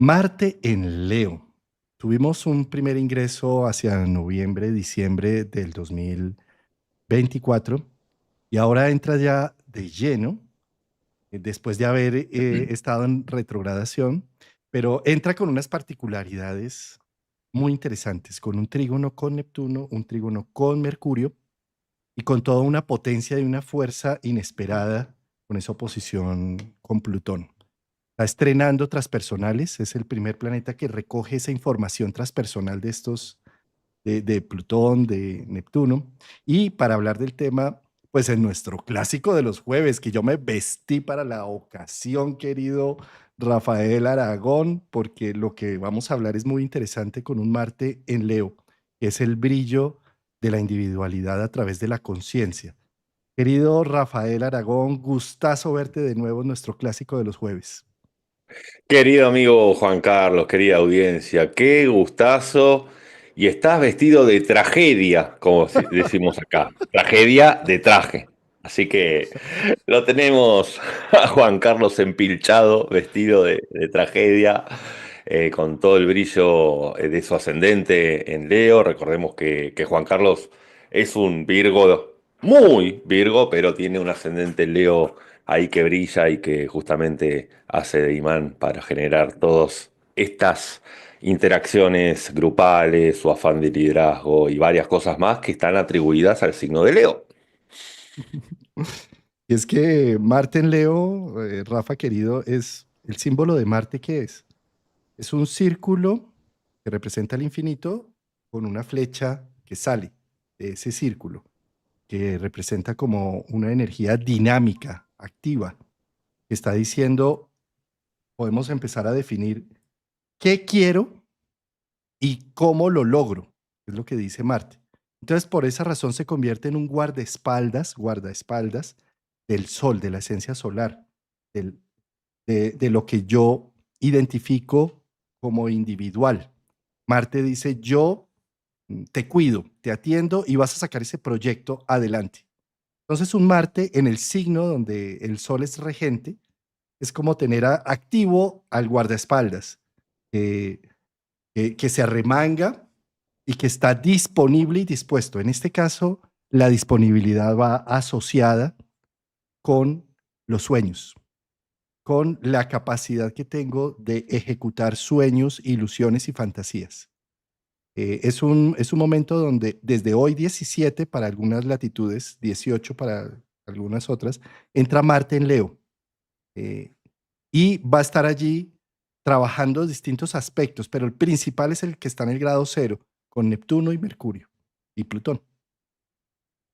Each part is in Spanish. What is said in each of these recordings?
Marte en Leo. Tuvimos un primer ingreso hacia noviembre, diciembre del 2024 y ahora entra ya de lleno, después de haber estado en retrogradación, pero entra con unas particularidades muy interesantes, con un trígono con Neptuno, un trígono con Mercurio y con toda una potencia y una fuerza inesperada con esa oposición con Plutón. Está estrenando transpersonales, es el primer planeta que recoge esa información transpersonal de estos, de Plutón, de Neptuno. Y para hablar del tema, pues en nuestro clásico de los jueves, que yo me vestí para la ocasión, querido Rafael Aragón, porque lo que vamos a hablar es muy interesante con un Marte en Leo, que es el brillo de la individualidad a través de la conciencia. Querido Rafael Aragón, gustazo verte de nuevo en nuestro clásico de los jueves. Querido amigo Juan Carlos, querida audiencia, qué gustazo. Y estás vestido de tragedia, como decimos acá. Tragedia de traje. Así que lo tenemos a Juan Carlos empilchado, vestido de tragedia, con todo el brillo de su ascendente en Leo. Recordemos que Juan Carlos es un Virgo, muy Virgo, pero tiene un ascendente en Leo ahí que brilla y que justamente hace de imán para generar todas estas interacciones grupales, su afán de liderazgo y varias cosas más que están atribuidas al signo de Leo. Y es que Marte en Leo, Rafa querido, es el símbolo de Marte. ¿Qué es? Es un círculo que representa el infinito con una flecha que sale de ese círculo, que representa como una energía dinámica, activa, que está diciendo, podemos empezar a definir qué quiero y cómo lo logro, es lo que dice Marte. Entonces, por esa razón se convierte en un guardaespaldas del Sol, de la esencia solar, del, de lo que yo identifico como individual. Marte dice, yo te cuido, te atiendo y vas a sacar ese proyecto adelante. Entonces, un Marte en el signo donde el Sol es regente es como tener activo al guardaespaldas, eh, que se arremanga y que está disponible y dispuesto. En este caso, la disponibilidad va asociada con los sueños, con la capacidad que tengo de ejecutar sueños, ilusiones y fantasías. Es un momento donde desde hoy 17 para algunas latitudes, 18 para algunas otras, entra Marte en Leo, eh, y va a estar allí trabajando distintos aspectos, pero el principal es el que está en el grado cero, con Neptuno y Mercurio y Plutón.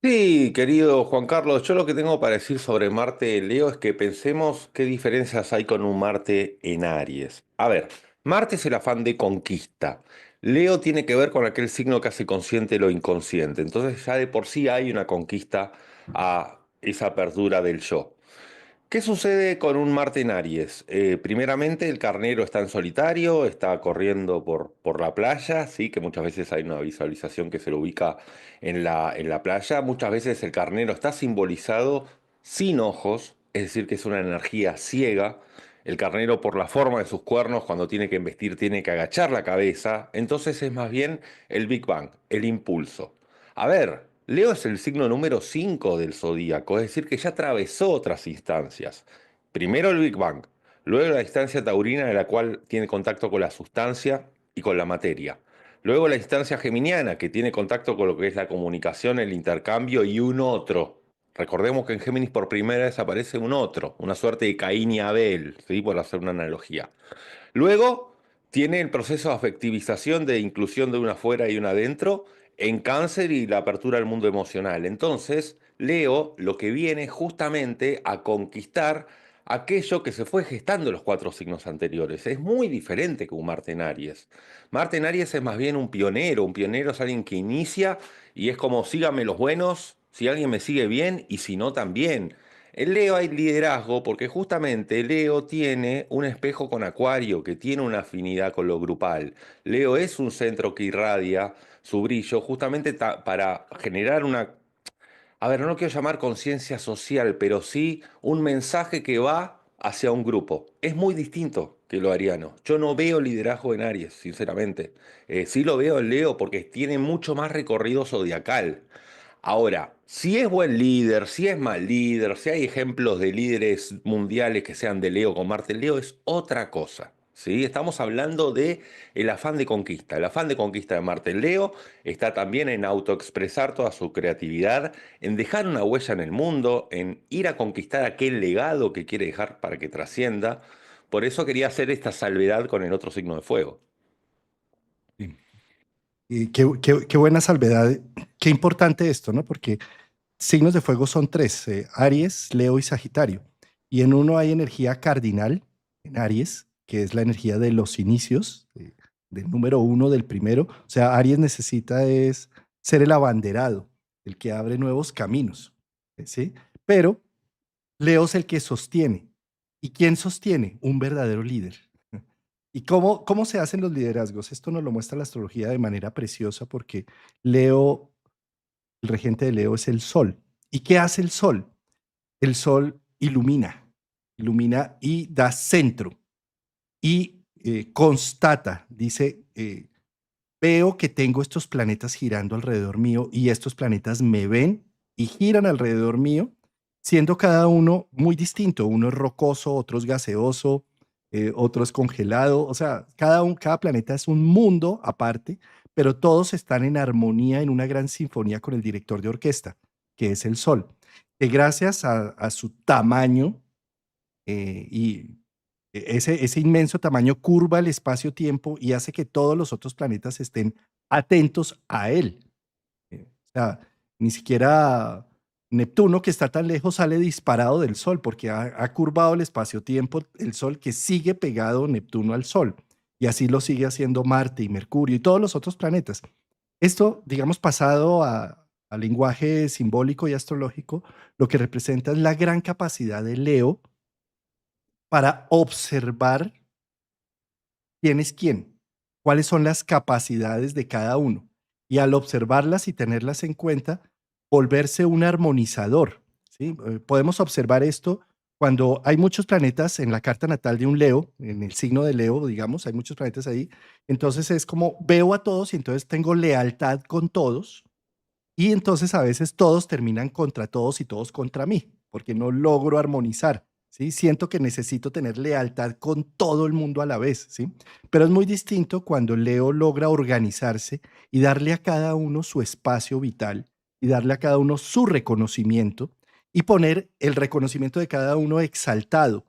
Sí, querido Juan Carlos, yo lo que tengo para decir sobre Marte, Leo, es que pensemos qué diferencias hay con un Marte en Aries. A ver, Marte es el afán de conquista. Leo tiene que ver con aquel signo que hace consciente lo inconsciente. Entonces ya de por sí hay una conquista a esa apertura del yo. ¿Qué sucede con un Marte en Aries? Primeramente, el carnero está en solitario, está corriendo por la playa, sí, que muchas veces hay una visualización que se lo ubica en la playa. Muchas veces el carnero está simbolizado sin ojos, es decir, que es una energía ciega. El carnero, por la forma de sus cuernos, cuando tiene que embestir, tiene que agachar la cabeza. Entonces es más bien el Big Bang, el impulso. A ver, Leo es el signo número 5 del zodíaco, es decir, que ya atravesó otras instancias. Primero el Big Bang, luego la instancia taurina en la cual tiene contacto con la sustancia y con la materia. Luego la instancia geminiana, que tiene contacto con lo que es la comunicación, el intercambio y un otro. Recordemos que en Géminis por primera vez aparece un otro, una suerte de Caín y Abel, ¿sí? Por hacer una analogía. Luego tiene el proceso de afectivización de inclusión de una afuera y una adentro en cáncer y la apertura al mundo emocional. Entonces, Leo lo que viene justamente a conquistar aquello que se fue gestando en los cuatro signos anteriores. Es muy diferente que un Marte en Aries. Marte en Aries es más bien un pionero es alguien que inicia y es como síganme los buenos, si alguien me sigue bien y si no también. En Leo hay liderazgo porque justamente Leo tiene un espejo con Acuario que tiene una afinidad con lo grupal. Leo es un centro que irradia su brillo justamente para generar una, a ver, no lo quiero llamar conciencia social, pero sí un mensaje que va hacia un grupo. Es muy distinto que lo ariano. Yo no veo liderazgo en Aries, sinceramente. Sí lo veo en Leo porque tiene mucho más recorrido zodiacal. Ahora, si es buen líder, si es mal líder, si hay ejemplos de líderes mundiales que sean de Leo con Marte en Leo, es otra cosa. ¿Sí? Estamos hablando de el afán de conquista. El afán de conquista de Marte en Leo está también en autoexpresar toda su creatividad, en dejar una huella en el mundo, en ir a conquistar aquel legado que quiere dejar para que trascienda. Por eso quería hacer esta salvedad con el otro signo de fuego. Sí. Y qué buena salvedad, qué importante esto, ¿no? Porque signos de fuego son tres, Aries, Leo y Sagitario. Y en uno hay energía cardinal, en Aries, que es la energía de los inicios, del número uno, del primero. O sea, Aries necesita es ser el abanderado, el que abre nuevos caminos, ¿sí? Pero Leo es el que sostiene. ¿Y quién sostiene? Un verdadero líder. ¿Y cómo se hacen los liderazgos? Esto nos lo muestra la astrología de manera preciosa porque Leo, el regente de Leo es el sol. ¿Y qué hace el sol? El sol ilumina, ilumina y da centro y constata, dice, veo que tengo estos planetas girando alrededor mío y estos planetas me ven y giran alrededor mío, siendo cada uno muy distinto. Uno es rocoso, otro es gaseoso, otro es congelado. O sea, cada planeta es un mundo aparte, pero todos están en armonía en una gran sinfonía con el director de orquesta, que es el Sol, que gracias a su tamaño y ese inmenso tamaño curva el espacio-tiempo y hace que todos los otros planetas estén atentos a él. O sea, ni siquiera Neptuno, que está tan lejos, sale disparado del Sol, porque ha curvado el espacio-tiempo, el Sol, que sigue pegado Neptuno al Sol. Y así lo sigue haciendo Marte y Mercurio y todos los otros planetas. Esto, digamos, pasado al lenguaje simbólico y astrológico, lo que representa es la gran capacidad de Leo para observar quién es quién, cuáles son las capacidades de cada uno. Y al observarlas y tenerlas en cuenta, volverse un armonizador. ¿Sí? Podemos observar esto cuando hay muchos planetas en la carta natal de un Leo, en el signo de Leo, digamos, hay muchos planetas ahí. Entonces es como veo a todos y entonces tengo lealtad con todos y entonces a veces todos terminan contra todos y todos contra mí, porque no logro armonizar, ¿sí? Siento que necesito tener lealtad con todo el mundo a la vez, ¿sí? Pero es muy distinto cuando Leo logra organizarse y darle a cada uno su espacio vital y darle a cada uno su reconocimiento y poner el reconocimiento de cada uno exaltado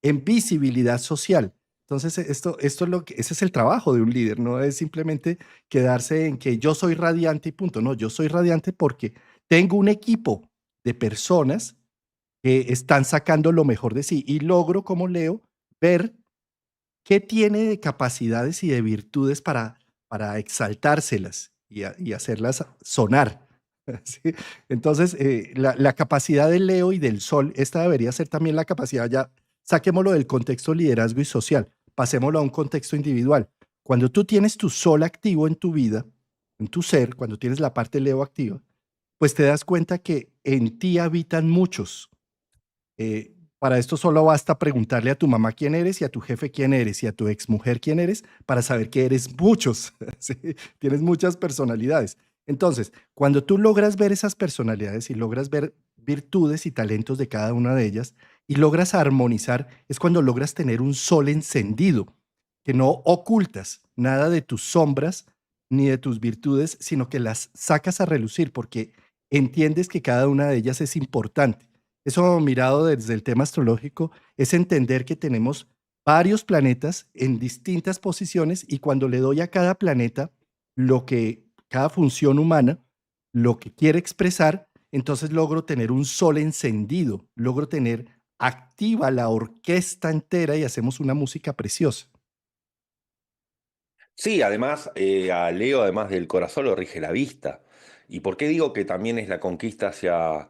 en visibilidad social. Entonces, esto es lo que, ese es el trabajo de un líder, no es simplemente quedarse en que yo soy radiante y punto. No, yo soy radiante porque tengo un equipo de personas que están sacando lo mejor de sí y logro, como Leo, ver qué tiene de capacidades y de virtudes para exaltárselas y hacerlas sonar. ¿Sí? Entonces, la capacidad del Leo y del Sol, esta debería ser también la capacidad, ya saquémoslo del contexto liderazgo y social, pasémoslo a un contexto individual. Cuando tú tienes tu Sol activo en tu vida, en tu ser, cuando tienes la parte Leo activa, pues te das cuenta que en ti habitan muchos. Para esto solo basta preguntarle a tu mamá quién eres y a tu jefe quién eres y a tu exmujer quién eres para saber que eres muchos, ¿sí? Tienes muchas personalidades. Entonces, cuando tú logras ver esas personalidades y logras ver virtudes y talentos de cada una de ellas y logras armonizar, es cuando logras tener un sol encendido, que no ocultas nada de tus sombras ni de tus virtudes, sino que las sacas a relucir porque entiendes que cada una de ellas es importante. Eso mirado desde el tema astrológico es entender que tenemos varios planetas en distintas posiciones y cuando le doy a cada planeta lo que cada función humana, lo que quiere expresar, entonces logro tener un sol encendido, logro tener activa la orquesta entera y hacemos una música preciosa. Sí, además, a Leo, además del corazón, lo rige la vista. ¿Y por qué digo que también es la conquista hacia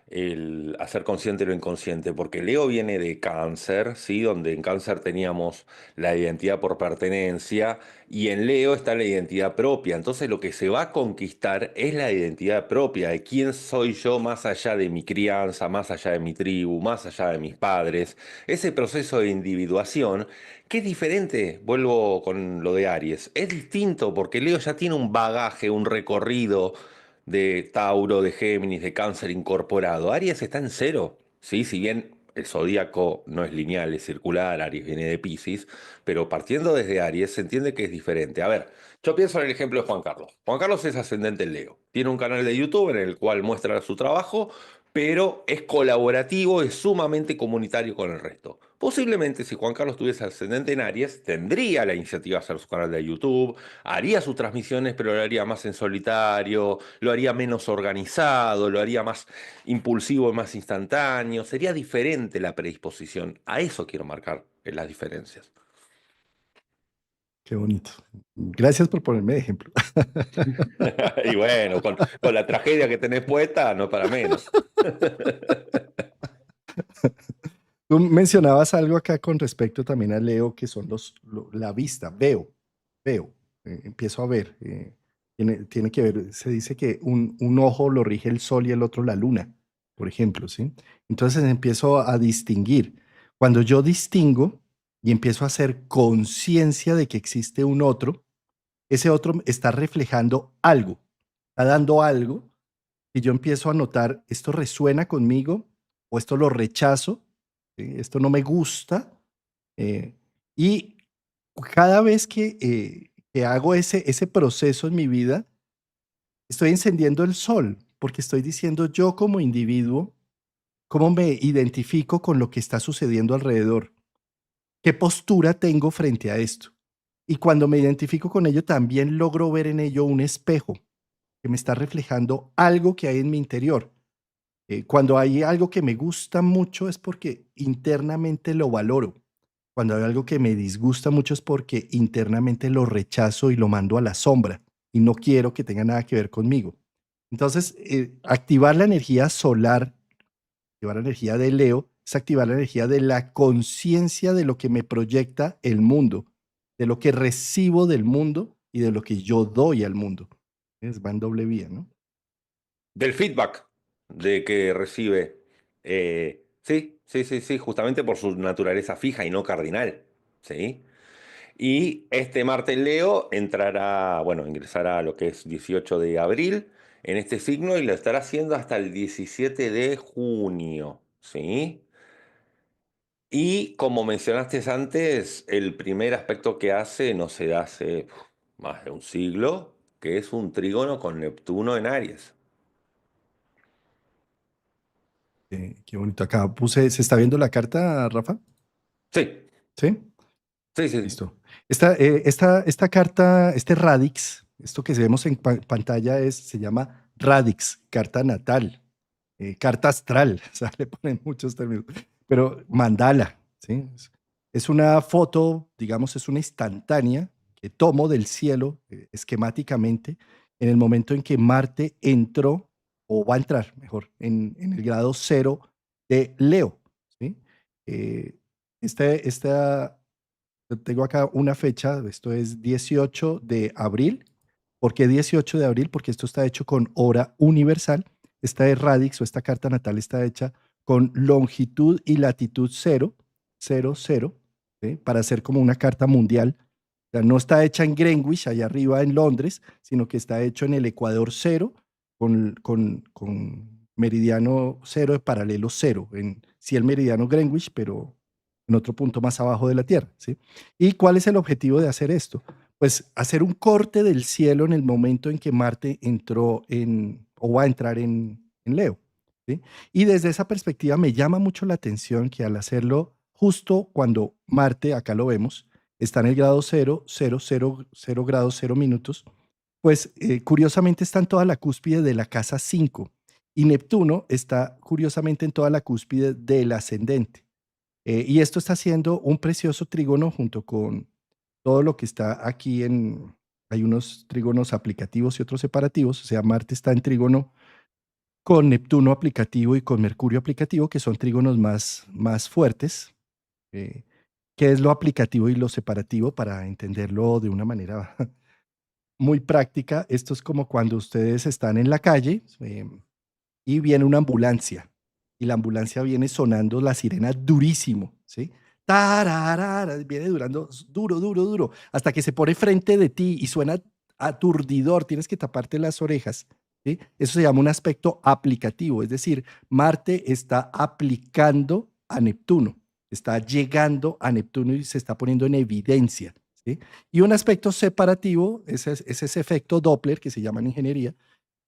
el hacer consciente lo inconsciente, porque Leo viene de Cáncer, ¿sí? Donde en Cáncer teníamos la identidad por pertenencia y en Leo está la identidad propia. Entonces lo que se va a conquistar es la identidad propia, de quién soy yo más allá de mi crianza, más allá de mi tribu, más allá de mis padres. Ese proceso de individuación, que es diferente, vuelvo con lo de Aries, es distinto porque Leo ya tiene un bagaje, un recorrido de Tauro, de Géminis, de Cáncer incorporado. Aries está en cero, ¿sí? Si bien el zodíaco no es lineal, es circular, Aries viene de Piscis, pero partiendo desde Aries se entiende que es diferente. A ver, yo pienso en el ejemplo de Juan Carlos. Juan Carlos es ascendente en Leo. Tiene un canal de YouTube en el cual muestra su trabajo, pero es colaborativo, es sumamente comunitario con el resto. Posiblemente si Juan Carlos tuviese ascendente en Aries, tendría la iniciativa de hacer su canal de YouTube, haría sus transmisiones, pero lo haría más en solitario, lo haría menos organizado, lo haría más impulsivo y más instantáneo. Sería diferente la predisposición. A eso quiero marcar las diferencias. Qué bonito. Gracias por ponerme de ejemplo. Y bueno, con la tragedia que tenés puesta, no es para menos. Tú mencionabas algo acá con respecto también a Leo, que son la vista. Veo, empiezo a ver. Tiene que ver, se dice que un ojo lo rige el sol y el otro la luna, por ejemplo, ¿sí? Entonces empiezo a distinguir. Cuando yo distingo y empiezo a hacer conciencia de que existe un otro, ese otro está reflejando algo, está dando algo, y yo empiezo a notar, esto resuena conmigo o esto lo rechazo, ¿sí? Esto no me gusta. eh, y cada vez que hago ese proceso en mi vida, estoy encendiendo el sol, porque estoy diciendo yo como individuo, cómo me identifico con lo que está sucediendo alrededor, qué postura tengo frente a esto. Y cuando me identifico con ello, también logro ver en ello un espejo que me está reflejando algo que hay en mi interior. Cuando hay algo que me gusta mucho es porque internamente lo valoro. Cuando hay algo que me disgusta mucho es porque internamente lo rechazo y lo mando a la sombra y no quiero que tenga nada que ver conmigo. Entonces, activar la energía solar, activar la energía de Leo, es activar la energía de la conciencia de lo que me proyecta el mundo, de lo que recibo del mundo y de lo que yo doy al mundo. Va en doble vía, ¿no? Del feedback de que recibe. Sí, sí, sí, sí, justamente por su naturaleza fija y no cardinal. ¿Sí? Y este Marte en Leo entrará, bueno, ingresará a lo que es 18 de abril en este signo y lo estará haciendo hasta el 17 de junio, ¿sí? Y como mencionaste antes, el primer aspecto que hace no se da hace más de un siglo, que es un trígono con Neptuno en Aries. Qué bonito. Acá puse, ¿se está viendo la carta, Rafa? Sí, Sí, sí, sí, sí. listo. Esta carta, este Radix, esto que vemos en pantalla se llama Radix, carta natal, carta astral, o sea, le ponen muchos términos, pero mandala, ¿sí? Es una foto, digamos, es una instantánea que tomo del cielo esquemáticamente en el momento en que Marte entró, o va a entrar, mejor, en el grado cero de Leo, ¿sí? Eh, esta yo tengo acá una fecha, esto es 18 de abril. ¿Por qué 18 de abril? Porque esto está hecho con hora universal. Esta de Radix o esta carta natal está hecha con longitud y latitud cero, cero, cero, ¿sí? Para hacer como una carta mundial. O sea, no está hecha en Greenwich, allá arriba en Londres, sino que está hecho en el ecuador cero, con meridiano cero de paralelo cero. Sí, el meridiano Greenwich, pero en otro punto más abajo de la Tierra, ¿sí? ¿Y cuál es el objetivo de hacer esto? Pues hacer un corte del cielo en el momento en que Marte entró o va a entrar en Leo, ¿sí? Y desde esa perspectiva me llama mucho la atención que al hacerlo justo cuando Marte, acá lo vemos, está en el grado cero, cero, cero, cero grados, cero minutos, pues curiosamente está en toda la cúspide de la casa 5 y Neptuno está curiosamente en toda la cúspide del ascendente. Y esto está haciendo un precioso trígono junto con todo lo que está aquí hay unos trígonos aplicativos y otros separativos, o sea, Marte está en trígono con Neptuno aplicativo y con Mercurio aplicativo, que son trígonos más fuertes. Eh, ¿Qué es lo aplicativo y lo separativo? Para entenderlo de una manera muy práctica, esto es como cuando ustedes están en la calle y viene una ambulancia y la ambulancia viene sonando la sirena durísimo, ¿sí? Tararara, viene durando duro, duro, duro, hasta que se pone frente de ti y suena aturdidor, tienes que taparte las orejas, ¿sí? Eso se llama un aspecto aplicativo, es decir, Marte está aplicando a Neptuno, está llegando a Neptuno y se está poniendo en evidencia, ¿sí? Y un aspecto separativo es ese efecto Doppler que se llama en ingeniería,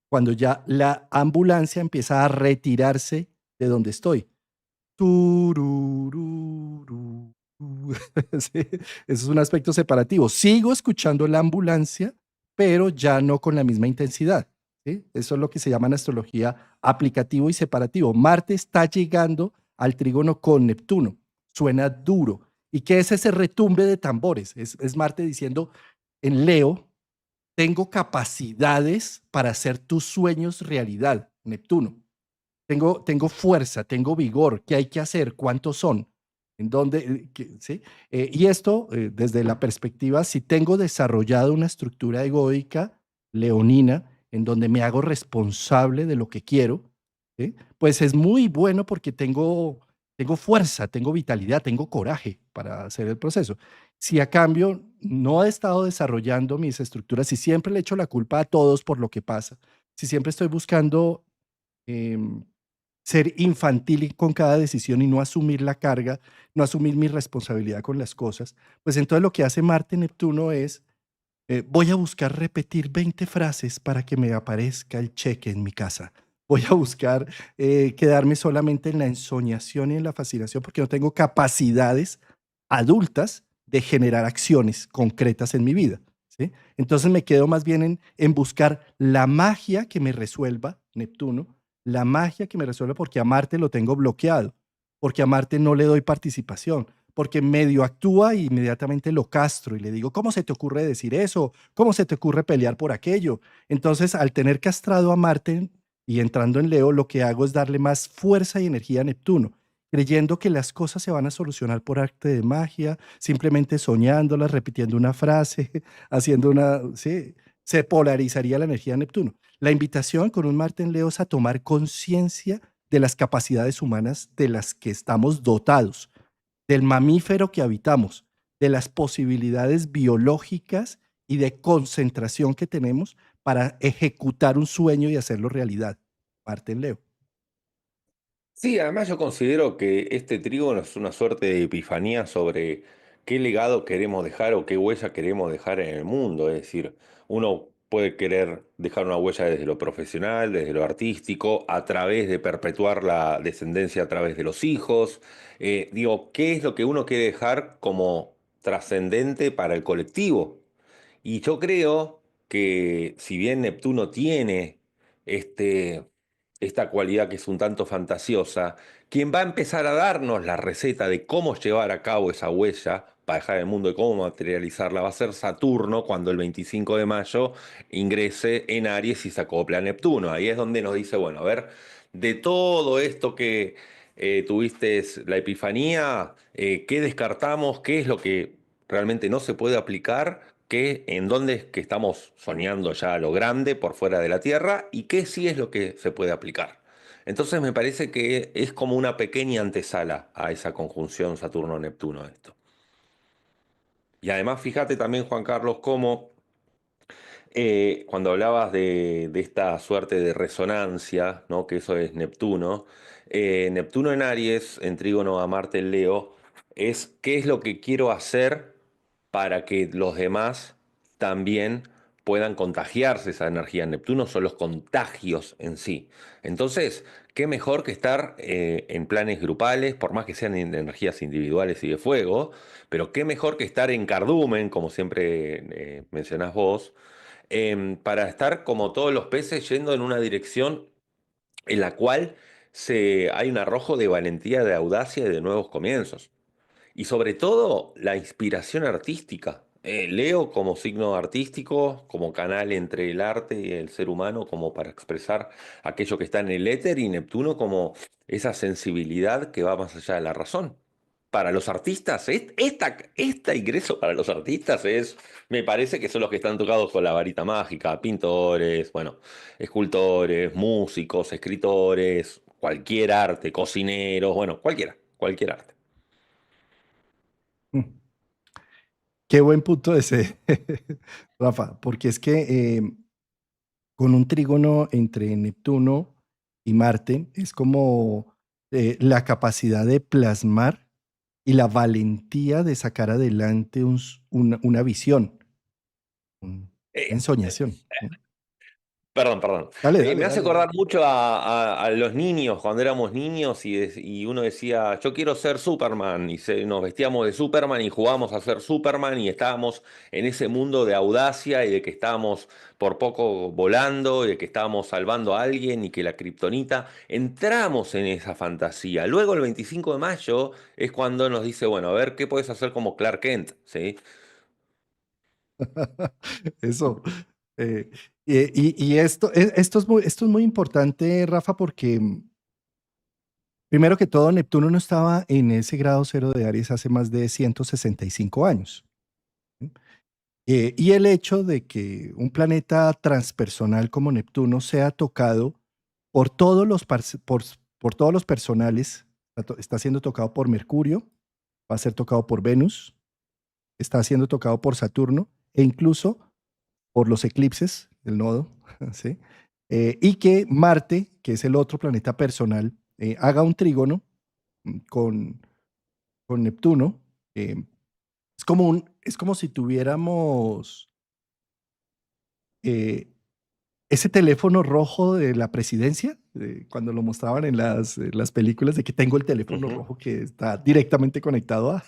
cuando ya la ambulancia empieza a retirarse de donde estoy. Turururu. Sí, eso es un aspecto separativo. Sigo escuchando la ambulancia, pero ya no con la misma intensidad. ¿Sí? Eso es lo que se llama en astrología aplicativo y separativo. Marte está llegando al trígono con Neptuno. Suena duro. ¿Y qué es ese retumbe de tambores? Es Marte diciendo en Leo, tengo capacidades para hacer tus sueños realidad, Neptuno. Tengo fuerza, tengo vigor. ¿Qué hay que hacer? ¿Cuántos son? ¿En dónde? ¿Sí? Y esto, desde la perspectiva, si tengo desarrollado una estructura egoica leonina, en donde me hago responsable de lo que quiero, ¿sí? Pues es muy bueno porque tengo fuerza, tengo vitalidad, tengo coraje para hacer el proceso. Si a cambio no he estado desarrollando mis estructuras, si siempre le echo la culpa a todos por lo que pasa, si siempre estoy buscando em, ser infantil con cada decisión y no asumir la carga, no asumir mi responsabilidad con las cosas, pues entonces lo que hace Marte Neptuno es, voy a buscar repetir 20 frases para que me aparezca el cheque en mi casa. Voy a buscar quedarme solamente en la ensoñación y en la fascinación porque no tengo capacidades adultas de generar acciones concretas en mi vida. ¿Sí? Entonces me quedo más bien en buscar la magia que me resuelva, Neptuno, la magia que me resuelva porque a Marte lo tengo bloqueado, porque a Marte no le doy participación, porque medio actúa y inmediatamente lo castro y le digo, ¿cómo se te ocurre decir eso? ¿Cómo se te ocurre pelear por aquello? Entonces, al tener castrado a Marte y entrando en Leo, lo que hago es darle más fuerza y energía a Neptuno, creyendo que las cosas se van a solucionar por arte de magia, simplemente soñándolas, repitiendo una frase, haciendo una, sí, se polarizaría la energía de Neptuno. La invitación con un Marte en Leo es a tomar conciencia de las capacidades humanas de las que estamos dotados, del mamífero que habitamos, de las posibilidades biológicas y de concentración que tenemos para ejecutar un sueño y hacerlo realidad. Marte en Leo. Sí, además yo considero que este trígono es una suerte de epifanía sobre qué legado queremos dejar o qué huella queremos dejar en el mundo. Es decir, uno puede querer dejar una huella desde lo profesional, desde lo artístico, a través de perpetuar la descendencia a través de los hijos. Digo, ¿qué es lo que uno quiere dejar como trascendente para el colectivo? Y yo creo que si bien Neptuno tiene este, esta cualidad que es un tanto fantasiosa, quien va a empezar a darnos la receta de cómo llevar a cabo esa huella para dejar el mundo y cómo materializarla va a ser Saturno cuando el 25 de mayo ingrese en Aries y se acople a Neptuno. Ahí es donde nos dice, bueno, a ver, de todo esto que tuviste la epifanía, ¿qué descartamos? ¿Qué es lo que realmente no se puede aplicar? ¿Qué, en dónde es que estamos soñando ya a lo grande por fuera de la Tierra y qué sí es lo que se puede aplicar? Entonces me parece que es como una pequeña antesala a esa conjunción Saturno-Neptuno esto. Y además fíjate también, Juan Carlos, cómo cuando hablabas de esta suerte de resonancia, ¿no? Que eso es Neptuno, Neptuno en Aries, en trígono a Marte en Leo, es qué es lo que quiero hacer para que los demás también puedan contagiarse esa energía. Neptuno son los contagios en sí. Entonces, qué mejor que estar en planes grupales, por más que sean energías individuales y de fuego, pero qué mejor que estar en cardumen, como siempre mencionás vos, para estar como todos los peces yendo en una dirección en la cual hay un arrojo de valentía, de audacia y de nuevos comienzos. Y sobre todo la inspiración artística. Leo como signo artístico, como canal entre el arte y el ser humano, como para expresar aquello que está en el éter, y Neptuno como esa sensibilidad que va más allá de la razón. Para los artistas, esta ingreso para los artistas es, me parece que son los que están tocados con la varita mágica, pintores, bueno, escultores, músicos, escritores, cualquier arte, cocineros, bueno, cualquier arte. Mm. Qué buen punto ese, Rafa, porque es que con un trígono entre Neptuno y Marte es como la capacidad de plasmar y la valentía de sacar adelante una visión, una Eh, ensoñación. Perdón. Dale, Me dale, hace dale, acordar dale. mucho a los niños, cuando éramos niños y uno decía, yo quiero ser Superman, y nos vestíamos de Superman y jugábamos a ser Superman y estábamos en ese mundo de audacia y de que estábamos por poco volando y de que estábamos salvando a alguien y que la kriptonita, entramos en esa fantasía. Luego el 25 de mayo es cuando nos dice, bueno, a ver, ¿qué puedes hacer como Clark Kent? ¿Sí? Eso. eh, y esto es muy importante, Rafa, porque primero que todo, Neptuno no estaba en ese grado cero de Aries hace más de 165 años. ¿Sí? Y el hecho de que un planeta transpersonal como Neptuno sea tocado por todos por todos los personales, está siendo tocado por Mercurio, va a ser tocado por Venus, está siendo tocado por Saturno e incluso por los eclipses, el nodo, ¿sí? Y que Marte, que es el otro planeta personal, haga un trígono con, con Neptuno. Es como si tuviéramos eh, ese teléfono rojo de la presidencia, cuando lo mostraban en las películas, de que tengo el teléfono Ujú. rojo que está directamente conectado a...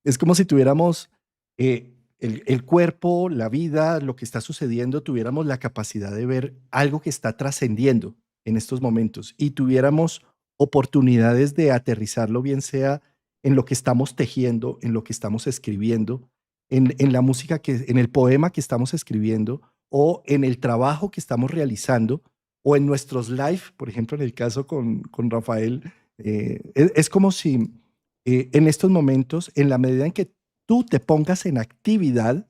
Es como si tuviéramos el cuerpo, la vida, lo que está sucediendo, tuviéramos la capacidad de ver algo que está trascendiendo en estos momentos y tuviéramos oportunidades de aterrizarlo, bien sea en lo que estamos tejiendo, en lo que estamos escribiendo, en la música en el poema que estamos escribiendo o en el trabajo que estamos realizando o en nuestros live, por ejemplo, en el caso con Rafael, es como si en estos momentos, en la medida en que tú te pongas en actividad,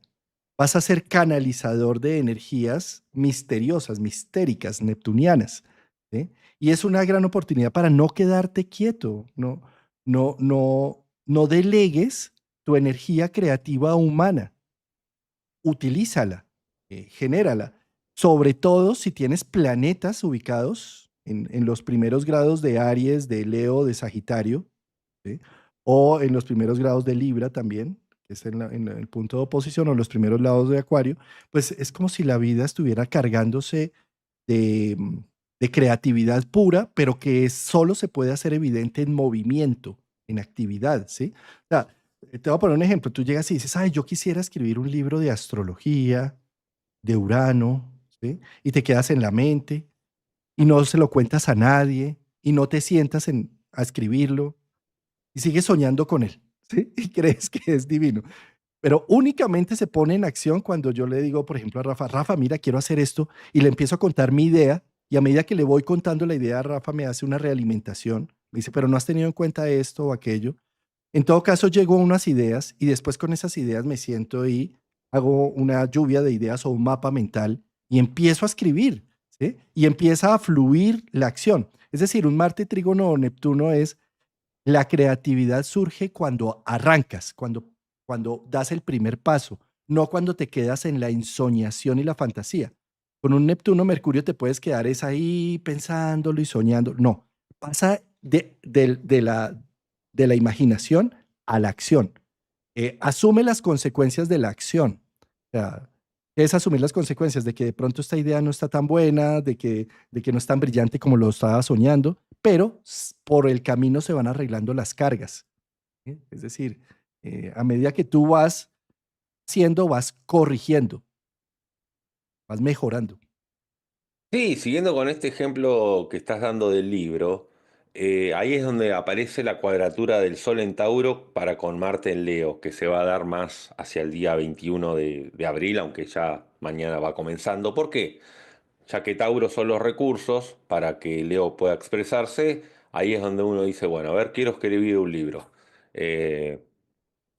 vas a ser canalizador de energías misteriosas, mistéricas, neptunianas. ¿Sí? Y es una gran oportunidad para no quedarte quieto, no delegues tu energía creativa humana, utilízala, genérala. Sobre todo si tienes planetas ubicados en los primeros grados de Aries, de Leo, de Sagitario, ¿sí? O en los primeros grados de Libra también, que es en el punto de oposición, o los primeros lados de Acuario, pues es como si la vida estuviera cargándose de, de creatividad pura, pero que solo se puede hacer evidente en movimiento, en actividad, ¿sí? O sea, te voy a poner un ejemplo. Tú llegas y dices, ay, yo quisiera escribir un libro de astrología, de Urano, ¿sí? Y te quedas en la mente y no se lo cuentas a nadie y no te sientas a escribirlo y sigues soñando con él, ¿sí? Y crees que es divino. Pero únicamente se pone en acción cuando yo le digo, por ejemplo, a Rafa, Rafa, mira, quiero hacer esto, y le empiezo a contar mi idea, y a medida que le voy contando la idea, Rafa me hace una realimentación, me dice, pero no has tenido en cuenta esto o aquello. En todo caso, llego a unas ideas, y después con esas ideas me siento y hago una lluvia de ideas o un mapa mental, y empiezo a escribir, ¿sí? Y empieza a fluir la acción. Es decir, un Marte trígono o Neptuno es la creatividad surge cuando arrancas, cuando das el primer paso, no cuando te quedas en la ensoñación y la fantasía. Con un Neptuno, Mercurio te puedes quedar es ahí pensándolo y soñando. No, pasa de la imaginación a la acción. Asume las consecuencias de la acción. O sea, es asumir las consecuencias de que de pronto esta idea no está tan buena, de que no es tan brillante como lo estaba soñando, pero por el camino se van arreglando las cargas. ¿Sí? Es decir, a medida que tú vas haciendo, vas corrigiendo, vas mejorando. Sí, siguiendo con este ejemplo que estás dando del libro, ahí es donde aparece la cuadratura del Sol en Tauro para con Marte en Leo, que se va a dar más hacia el día 21 de abril, aunque ya mañana va comenzando. ¿Por qué? Ya que Tauro son los recursos para que Leo pueda expresarse, ahí es donde uno dice, bueno, a ver, quiero escribir un libro. Eh,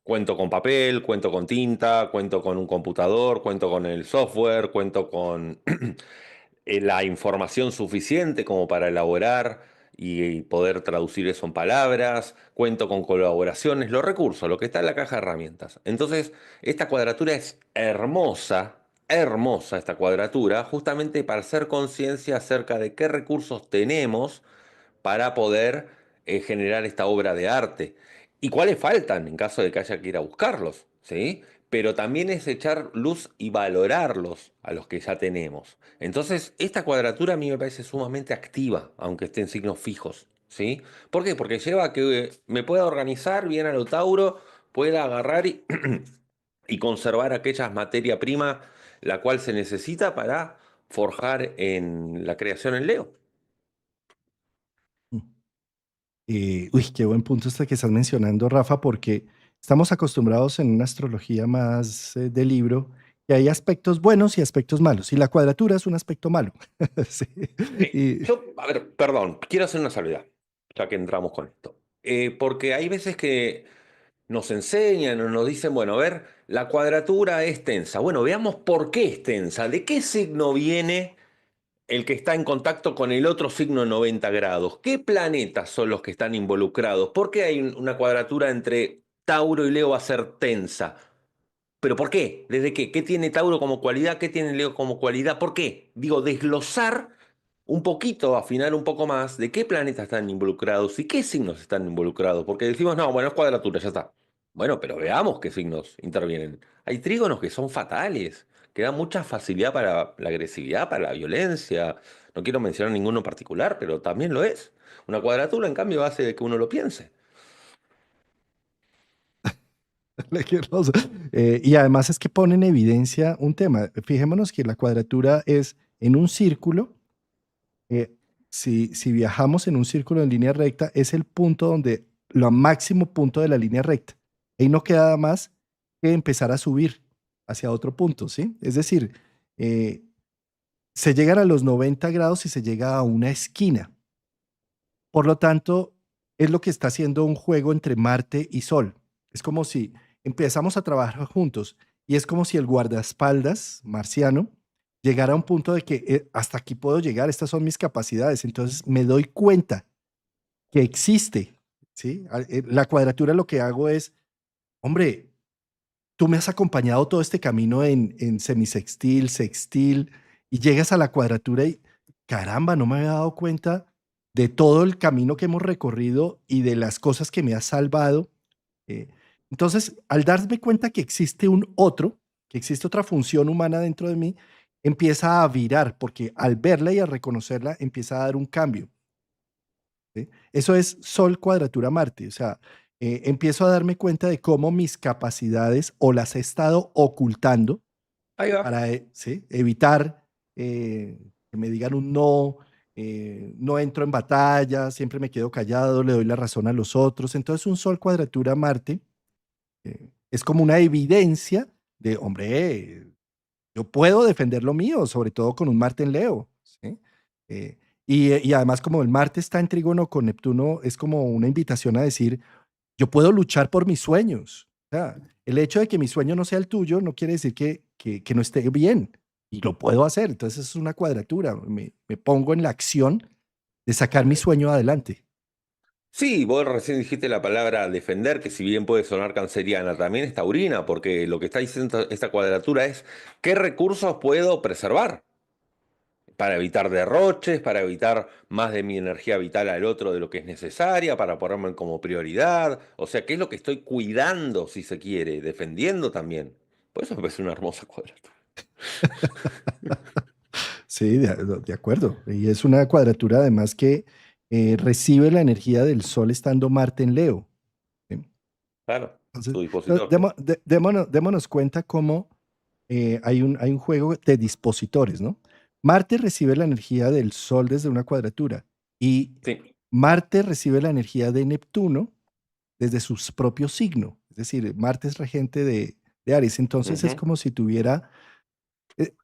Cuento con papel, cuento con tinta, cuento con un computador, cuento con el software, cuento con la información suficiente como para elaborar y poder traducir eso en palabras, cuento con colaboraciones, los recursos, lo que está en la caja de herramientas. Entonces, esta cuadratura es hermosa, hermosa esta cuadratura, justamente para hacer conciencia acerca de qué recursos tenemos para poder generar esta obra de arte. ¿Y cuáles faltan en caso de que haya que ir a buscarlos? ¿Sí? Pero también es echar luz y valorarlos a los que ya tenemos. Entonces, esta cuadratura a mí me parece sumamente activa, aunque esté en signos fijos. ¿Sí? ¿Por qué? Porque lleva a que me pueda organizar bien a lo Tauro, pueda agarrar y conservar aquellas materia prima la cual se necesita para forjar en la creación en Leo. Uy, qué buen punto este que estás mencionando, Rafa, porque estamos acostumbrados en una astrología más de libro que hay aspectos buenos y aspectos malos, y la cuadratura es un aspecto malo. Sí. Y, Yo, a ver, perdón, quiero hacer una salvedad, ya que entramos con esto. Porque hay veces que nos enseñan o nos dicen, bueno, a ver, la cuadratura es tensa. Bueno, veamos por qué es tensa. ¿De qué signo viene el que está en contacto con el otro signo 90 grados? ¿Qué planetas son los que están involucrados? ¿Por qué hay una cuadratura entre Tauro y Leo va a ser tensa? ¿Pero por qué? ¿Desde qué? ¿Qué tiene Tauro como cualidad? ¿Qué tiene Leo como cualidad? ¿Por qué? Digo, desglosar un poquito, afinar un poco más de qué planetas están involucrados y qué signos están involucrados. Porque decimos, no, bueno, es cuadratura, ya está. Bueno, pero veamos qué signos intervienen. Hay trígonos que son fatales, que dan mucha facilidad para la agresividad, para la violencia. No quiero mencionar ninguno en particular, pero también lo es. Una cuadratura, en cambio, hace de que uno lo piense. qué hermoso. Y además es que pone en evidencia un tema. Fijémonos que la cuadratura es en un círculo. eh, si viajamos en un círculo en línea recta, es el punto donde, lo máximo punto de la línea recta. Ahí no queda más que empezar a subir hacia otro punto, ¿sí? Es decir, eh, se llegan a los 90 grados y se llega a una esquina. Por lo tanto, es lo que está haciendo un juego entre Marte y Sol. Es como si empezamos a trabajar juntos y es como si el guardaespaldas marciano llegara a un punto de que hasta aquí puedo llegar, estas son mis capacidades. Entonces me doy cuenta que existe, ¿sí? La cuadratura lo que hago es, hombre, tú me has acompañado todo este camino en semisextil, sextil, y llegas a la cuadratura y caramba, no me había dado cuenta de todo el camino que hemos recorrido y de las cosas que me has salvado. Eh, entonces, al darme cuenta que existe un otro, que existe otra función humana dentro de mí, empieza a virar, porque al verla y al reconocerla, empieza a dar un cambio. ¿Sí? Eso es Sol cuadratura Marte. O sea, empiezo a darme cuenta de cómo mis capacidades o las he estado ocultando Ahí va. para ¿sí? evitar que me digan un no, no entro en batalla, siempre me quedo callado, le doy la razón a los otros. Entonces, un Sol cuadratura Marte es como una evidencia de, hombre, yo puedo defender lo mío, sobre todo con un Marte en Leo. ¿Sí? Eh, y además, como el Marte está en trígono con Neptuno, es como una invitación a decir, yo puedo luchar por mis sueños. O sea, el hecho de que mi sueño no sea el tuyo no quiere decir que no esté bien. Y lo puedo hacer. Entonces es una cuadratura. Me pongo en la acción de sacar mi sueño adelante. Sí, vos recién dijiste la palabra defender, que si bien puede sonar canceriana, también es taurina, porque lo que está diciendo esta cuadratura es qué recursos puedo preservar para evitar derroches, para evitar más de mi energía vital al otro de lo que es necesaria, para ponerme como prioridad, o sea, qué es lo que estoy cuidando, si se quiere, defendiendo también. Por eso me parece una hermosa cuadratura. Sí, de acuerdo. Y es una cuadratura además que recibe la energía del Sol estando Marte en Leo. ¿Sí? Claro, Entonces, su dispositor. démonos cuenta cómo hay un juego de dispositores, ¿no? Marte recibe la energía del Sol desde una cuadratura y Sí, Marte recibe la energía de Neptuno desde su propio signo. Es decir, Marte es regente de Aries. Entonces es Ujú, como si tuviera...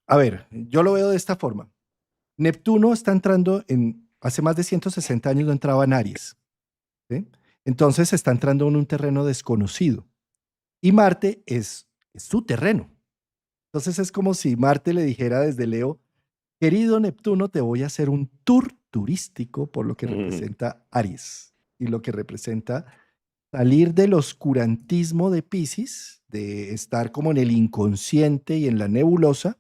a ver, yo lo veo de esta forma. Neptuno está entrando en... Hace más de 160 años no entraba en Aries. ¿Sí? Entonces está entrando en un terreno desconocido. Y Marte es su terreno. Entonces es como si Marte le dijera desde Leo, querido Neptuno, te voy a hacer un tour turístico por lo que ujú. representa Aries y lo que representa salir del oscurantismo de Piscis, de estar como en el inconsciente y en la nebulosa,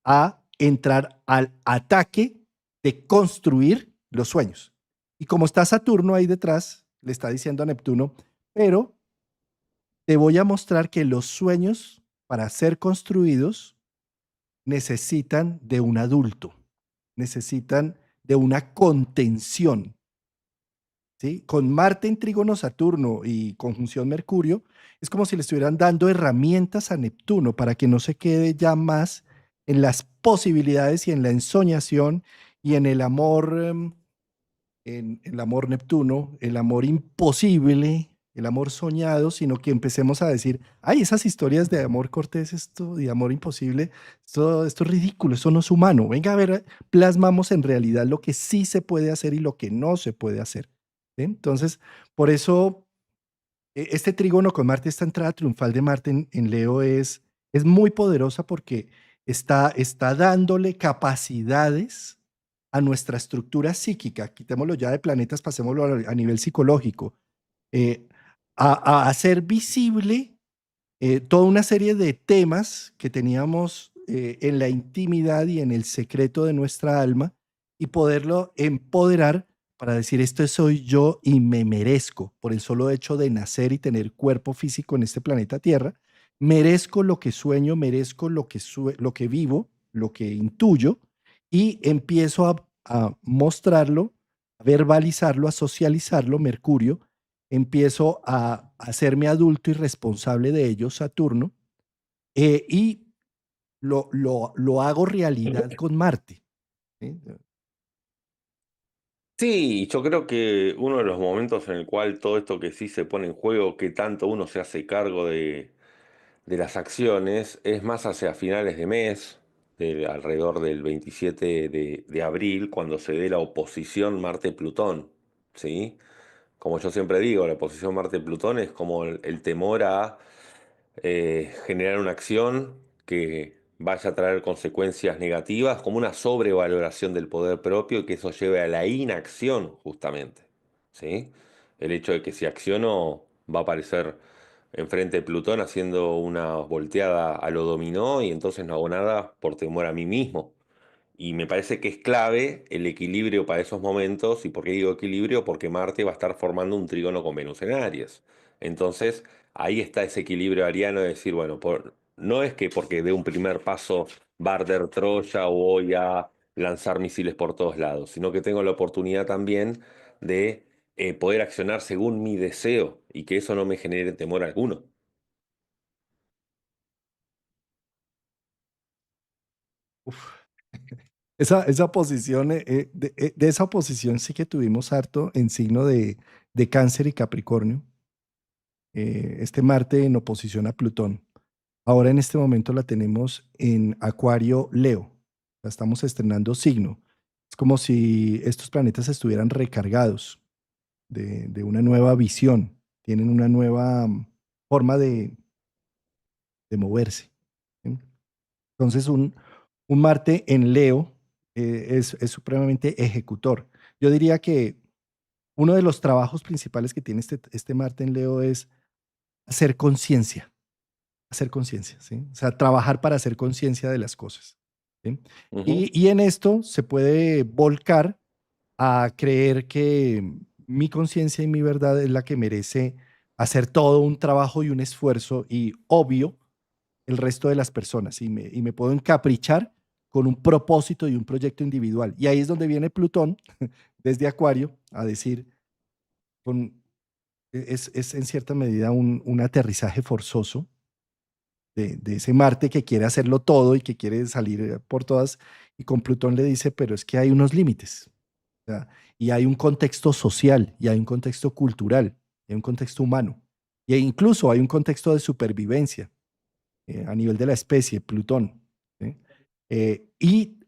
a entrar al ataque de construir los sueños. Y como está Saturno ahí detrás, le está diciendo a Neptuno, pero te voy a mostrar que los sueños para ser construidos necesitan de un adulto, necesitan de una contención, ¿sí? Con Marte en trígono Saturno y conjunción Mercurio, es como si le estuvieran dando herramientas a Neptuno para que no se quede ya más en las posibilidades y en la ensoñación y en el amor, en el amor Neptuno, el amor imposible, el amor soñado, sino que empecemos a decir, ay, esas historias de amor cortés, esto de amor imposible, esto es ridículo, esto no es humano. Venga a ver, plasmamos en realidad lo que sí se puede hacer y lo que no se puede hacer. ¿Sí? Entonces, por eso, este trígono con Marte, esta entrada triunfal de Marte en Leo es muy poderosa porque está dándole capacidades a nuestra estructura psíquica, quitémoslo ya de planetas, pasémoslo a nivel psicológico, eh, a hacer visible toda una serie de temas que teníamos en la intimidad y en el secreto de nuestra alma y poderlo empoderar para decir esto soy yo y me merezco por el solo hecho de nacer y tener cuerpo físico en este planeta Tierra, merezco lo que sueño, merezco lo que vivo, lo que intuyo y empiezo a mostrarlo, a verbalizarlo, a socializarlo, Mercurio, empiezo a hacerme adulto y responsable de ello, Saturno, y lo hago realidad con Marte. ¿Sí? Sí, yo creo que uno de los momentos en el cual todo esto que sí se pone en juego, que tanto uno se hace cargo de las acciones, es más hacia finales de mes, alrededor del 27 de abril, cuando se dé la oposición Marte-Plutón, ¿sí? Como yo siempre digo, la oposición Marte-Plutón es como el temor a generar una acción que vaya a traer consecuencias negativas, como una sobrevaloración del poder propio y que eso lleve a la inacción, justamente. ¿Sí? El hecho de que si acciono va a aparecer enfrente de Plutón haciendo una volteada a lo dominó y entonces no hago nada por temor a mí mismo. Y me parece que es clave el equilibrio para esos momentos. ¿Y por qué digo equilibrio? Porque Marte va a estar formando un trígono con Venus en Aries. Entonces, ahí está ese equilibrio ariano de decir, bueno, no es que porque dé un primer paso va a arder Troya o voy a lanzar misiles por todos lados, sino que tengo la oportunidad también de poder accionar según mi deseo y que eso no me genere temor alguno. Uf. Esa posición, de esa oposición sí que tuvimos harto en signo de Cáncer y Capricornio, este Marte en oposición a Plutón. Ahora en este momento la tenemos en Acuario Leo. La estamos estrenando signo. Es como si estos planetas estuvieran recargados de una nueva visión, tienen una nueva forma de moverse. ¿Sí? Entonces, un Marte en Leo es supremamente ejecutor. Yo diría que uno de los trabajos principales que tiene este Marte en Leo es hacer conciencia, ¿sí? O sea, trabajar para hacer conciencia de las cosas. ¿Sí? Ujú. Y en esto se puede volcar a creer que mi conciencia y mi verdad es la que merece hacer todo un trabajo y un esfuerzo y obvio el resto de las personas y me puedo encaprichar con un propósito y un proyecto individual. Y ahí es donde viene Plutón desde Acuario a decir, con, es en cierta medida un aterrizaje forzoso de ese Marte que quiere hacerlo todo y que quiere salir por todas, y con Plutón le dice, pero es que hay unos límites. O sea, y hay un contexto social, y hay un contexto cultural, y hay un contexto humano, e incluso hay un contexto de supervivencia a nivel de la especie, Plutón. ¿Sí? Y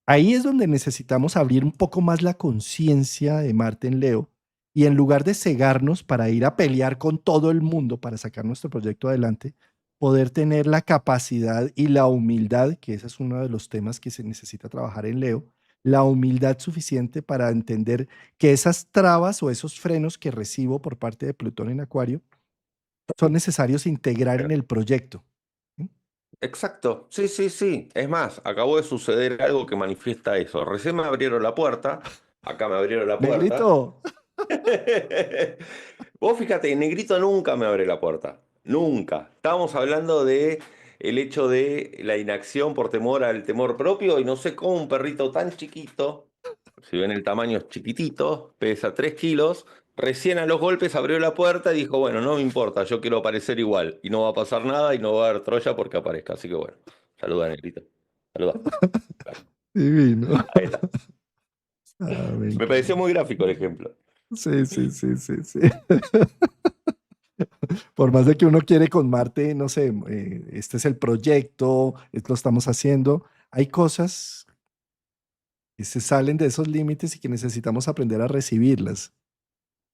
ahí es donde necesitamos abrir un poco más la conciencia de Marte en Leo, y en lugar de cegarnos para ir a pelear con todo el mundo para sacar nuestro proyecto adelante, poder tener la capacidad y la humildad, que ese es uno de los temas que se necesita trabajar en Leo, la humildad suficiente para entender que esas trabas o esos frenos que recibo por parte de Plutón en Acuario son necesarios integrar en el proyecto. ¿Sí? Exacto, sí, sí, sí. Es más, acabó de suceder algo que manifiesta eso. Recién me abrieron la puerta, acá me abrieron la puerta. Negrito, Vos fíjate, Negrito nunca me abre la puerta, nunca. Estábamos hablando de el hecho de la inacción por temor al temor propio y no sé cómo un perrito tan chiquito, si ven el tamaño es chiquitito, pesa 3 kilos, recién a los golpes abrió la puerta y dijo, bueno, no me importa, yo quiero aparecer igual y no va a pasar nada y no va a haber Troya porque aparezca. Así que bueno, saluda, Negrito. Saluda. divino. Ahí está. Me Me pareció encanta. muy gráfico el ejemplo. Sí, sí, sí, sí, sí. Por más de que uno quiere con Marte, no sé, este es el proyecto, esto lo estamos haciendo, hay cosas que se salen de esos límites y que necesitamos aprender a recibirlas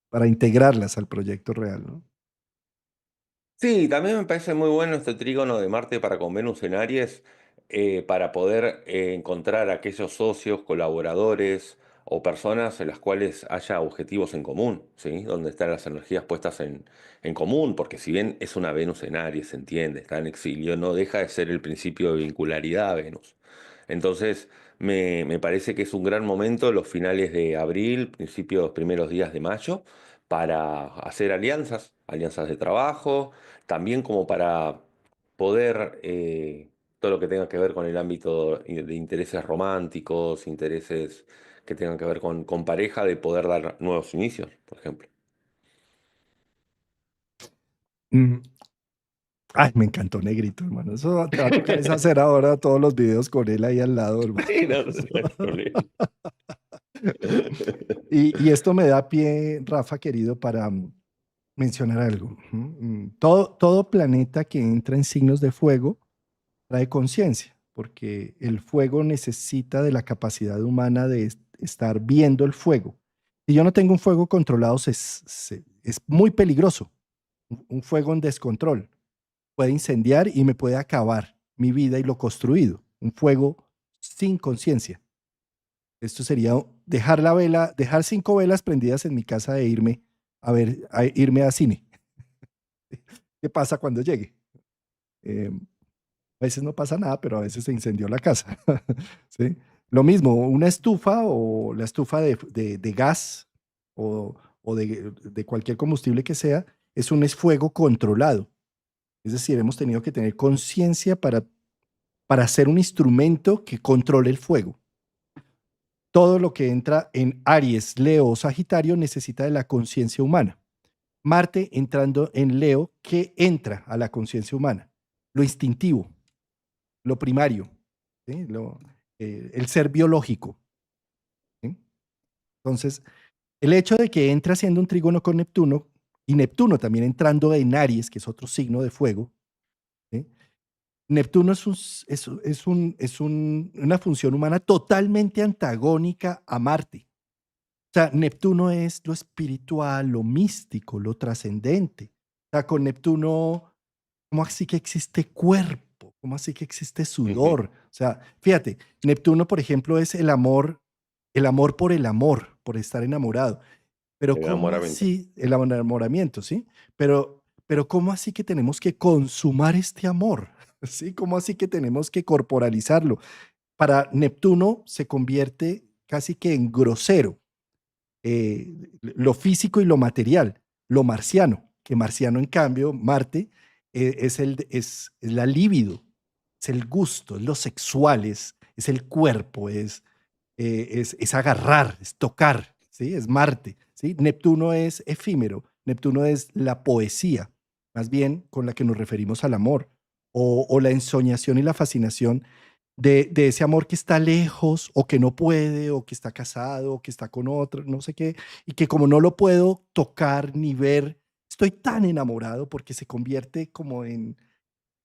para integrarlas al proyecto real, ¿no? Sí, también me parece muy bueno este trígono de Marte para con Venus en Aries, para poder encontrar aquellos socios, colaboradores o personas en las cuales haya objetivos en común, ¿sí? Donde están las energías puestas en común, porque si bien es una Venus en Aries, se entiende, está en exilio, no deja de ser el principio de vincularidad Venus. Entonces, me parece que es un gran momento los finales de abril, principios, primeros días de mayo, para hacer alianzas, alianzas de trabajo también como para poder, todo lo que tenga que ver con el ámbito de intereses románticos, intereses que tengan que ver con pareja, de poder dar nuevos inicios, por ejemplo. Mm, Ay, me encantó Negrito, hermano. Eso te va a tocar es hacer ahora todos los videos con él ahí al lado, hermano. Sí, no, no hay problema. Y esto me da pie, Rafa, querido, para mencionar algo. Ujú. Todo planeta que entra en signos de fuego trae conciencia, porque el fuego necesita de la capacidad humana de estar viendo el fuego. Si yo no tengo un fuego controlado, es muy peligroso. Un fuego en descontrol puede incendiar y me puede acabar mi vida y lo construido. Un fuego sin conciencia. Esto sería dejar la vela, dejar 5 velas prendidas en mi casa e irme irme a cine. ¿Qué pasa cuando llegue? Eh, A veces no pasa nada, pero a veces se incendió la casa. ¿Sí? Lo mismo, una estufa o la estufa de gas o de cualquier combustible que sea, es un fuego controlado. Es decir, hemos tenido que tener conciencia para hacer un instrumento que controle el fuego. Todo lo que entra en Aries, Leo o Sagitario necesita de la conciencia humana. Marte entrando en Leo, ¿qué entra a la conciencia humana? Lo instintivo, lo primario, ¿sí? El ser biológico. ¿Sí? Entonces, el hecho de que entre haciendo un trígono con Neptuno y Neptuno también entrando en Aries, que es otro signo de fuego, ¿sí? Neptuno una función humana totalmente antagónica a Marte. O sea, Neptuno es lo espiritual, lo místico, lo trascendente. O sea, con Neptuno, ¿cómo así que existe cuerpo? ¿Cómo así que existe Ujú. sudor? O sea, fíjate, Neptuno, por ejemplo, es el amor por estar enamorado. Pero El ¿cómo enamoramiento. así? El enamoramiento, ¿sí? Pero ¿cómo así que tenemos que consumar este amor? ¿Sí? ¿Cómo así que tenemos que corporalizarlo? Para Neptuno se convierte casi que en grosero, lo físico y lo material, lo marciano, que marciano en cambio, Marte, es la libido, es el gusto, es lo sexual, es el cuerpo, es agarrar, es tocar, ¿sí? Es Marte, ¿sí? Neptuno es efímero, Neptuno es la poesía, más bien con la que nos referimos al amor, o la ensoñación y la fascinación de ese amor que está lejos o que no puede o que está casado o que está con otro, no sé qué, y que como no lo puedo tocar ni ver, estoy tan enamorado porque se convierte como en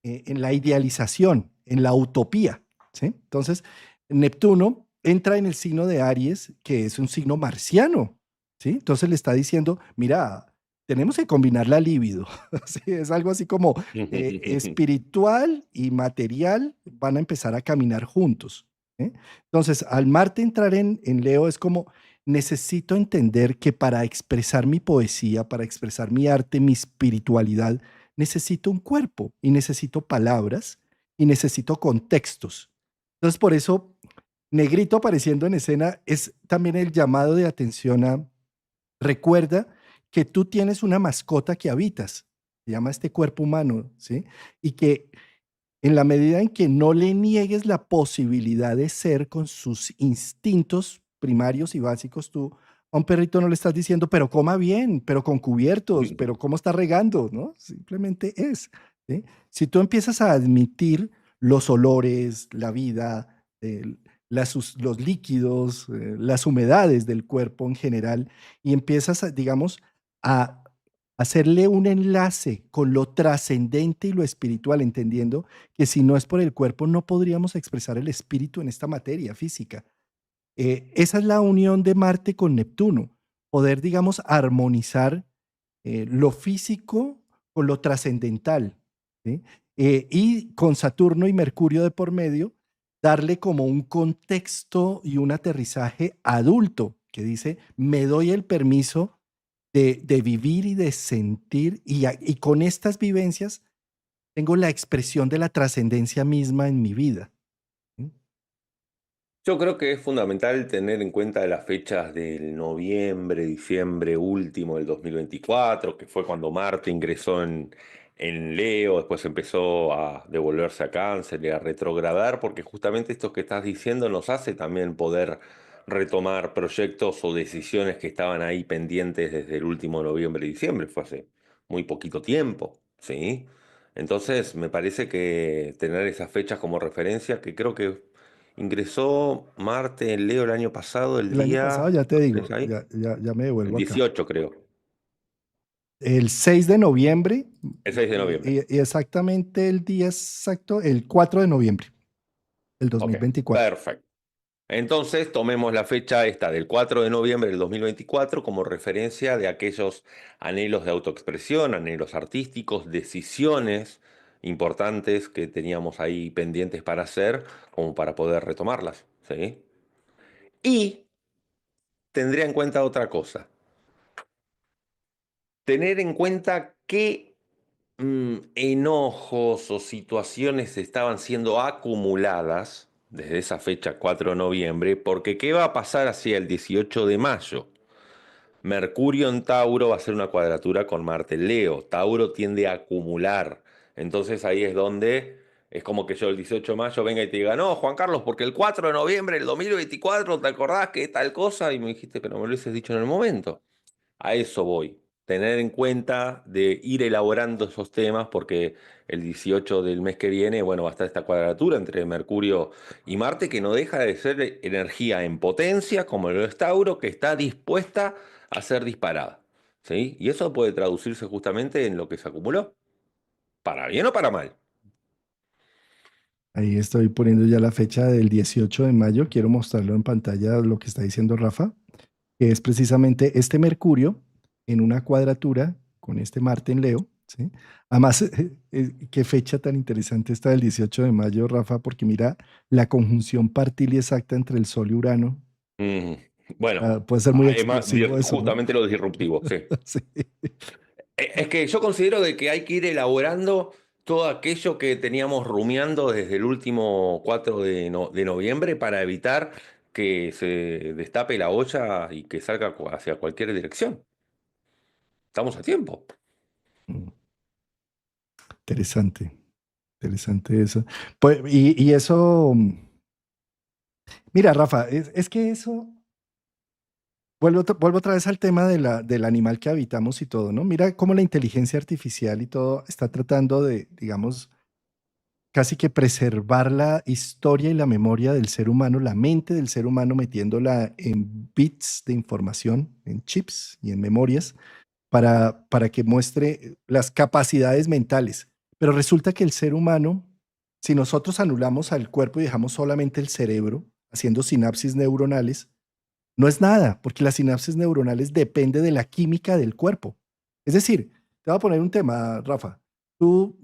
la idealización, en la utopía, ¿sí? Entonces, Neptuno entra en el signo de Aries, que es un signo marciano, ¿sí? Entonces le está diciendo, mira, tenemos que combinar la libido, ¿sí? Es algo así como espiritual y material van a empezar a caminar juntos, ¿sí? Entonces, al Marte entrar en Leo es como, necesito entender que para expresar mi poesía, para expresar mi arte, mi espiritualidad, necesito un cuerpo y necesito palabras y necesito contextos. Entonces, por eso, Negrito apareciendo en escena es también el llamado de atención a, recuerda que tú tienes una mascota que habitas, se llama este cuerpo humano, ¿sí? Y que en la medida en que no le niegues la posibilidad de ser con sus instintos primarios y básicos, tú a un perrito no le estás diciendo, pero coma bien, pero con cubiertos, pero cómo está regando, ¿no? Simplemente es, ¿sí? Si tú empiezas a admitir los olores, la vida, los líquidos, las humedades del cuerpo en general, y empiezas, digamos, a hacerle un enlace con lo trascendente y lo espiritual, entendiendo que si no es por el cuerpo no podríamos expresar el espíritu en esta materia física. Esa es la unión de Marte con Neptuno, poder, digamos, armonizar lo físico con lo trascendental, ¿sí? Y con Saturno y Mercurio de por medio, darle como un contexto y un aterrizaje adulto que dice, me doy el permiso de vivir y de sentir, y con estas vivencias tengo la expresión de la trascendencia misma en mi vida. ¿Sí? Yo creo que es fundamental tener en cuenta las fechas del noviembre, diciembre último del 2024, que fue cuando Marte ingresó en Leo, después empezó a devolverse a Cáncer y a retrogradar, porque justamente esto que estás diciendo nos hace también poder retomar proyectos o decisiones que estaban ahí pendientes desde el último noviembre y diciembre, fue hace muy poquito tiempo, ¿sí? Entonces me parece que tener esas fechas como referencia, que creo que ingresó Marte en Leo el año pasado, el El año pasado, día, ya te ¿lo tenés digo, ahí? ya me El devuelvo acá. 18 creo, El 6 de noviembre, el 6 de noviembre. y exactamente el día exacto, el 4 de noviembre del Ok, 2024. perfecto. Entonces tomemos la fecha esta del 4 de noviembre del 2024 como referencia de aquellos anhelos de autoexpresión, anhelos artísticos, decisiones importantes que teníamos ahí pendientes para hacer, como para poder retomarlas, ¿sí? Y tendría en cuenta otra cosa, tener en cuenta qué enojos o situaciones estaban siendo acumuladas desde esa fecha 4 de noviembre, porque ¿qué va a pasar hacia el 18 de mayo? Mercurio en Tauro va a ser una cuadratura con Marte en Leo. Tauro tiende a acumular. Entonces ahí es donde es como que yo el 18 de mayo venga y te diga, no, Juan Carlos, porque el 4 de noviembre del 2024 te acordás que tal cosa y me dijiste, pero me lo hubieses dicho en el momento. A eso voy. Tener en cuenta de ir elaborando esos temas porque el 18 del mes que viene, bueno, va a estar esta cuadratura entre Mercurio y Marte que no deja de ser energía en potencia, como lo es Tauro, que está dispuesta a ser disparada. ¿Sí? Y eso puede traducirse justamente en lo que se acumuló, para bien o para mal. Ahí estoy poniendo ya la fecha del 18 de mayo. Quiero mostrarlo en pantalla lo que está diciendo Rafa, que es precisamente este Mercurio en una cuadratura con este Marte en Leo, ¿sí? Además, qué fecha tan interesante está el 18 de mayo, Rafa, porque mira la conjunción partil y exacta entre el Sol y Urano. Mm, bueno, Ah, puede ser muy además, explosivo eso, ¿no? justamente lo disruptivo, sí. Sí. Es que yo considero de que hay que ir elaborando todo aquello que teníamos rumiando desde el último 4 de noviembre para evitar que se destape la olla y que salga hacia cualquier dirección. Estamos a tiempo. Mm, interesante, interesante eso. Pues, y eso, mira, Rafa, es que eso, vuelvo otra vez al tema del animal que habitamos y todo, ¿no? Mira cómo la inteligencia artificial y todo está tratando de, digamos, casi que preservar la historia y la memoria del ser humano, la mente del ser humano, metiéndola en bits de información, en chips y en memorias, para que muestre las capacidades mentales. Pero resulta que el ser humano, si nosotros anulamos al cuerpo y dejamos solamente el cerebro haciendo sinapsis neuronales, no es nada, porque las sinapsis neuronales depende de la química del cuerpo. Es decir, te voy a poner un tema, Rafa. Tú,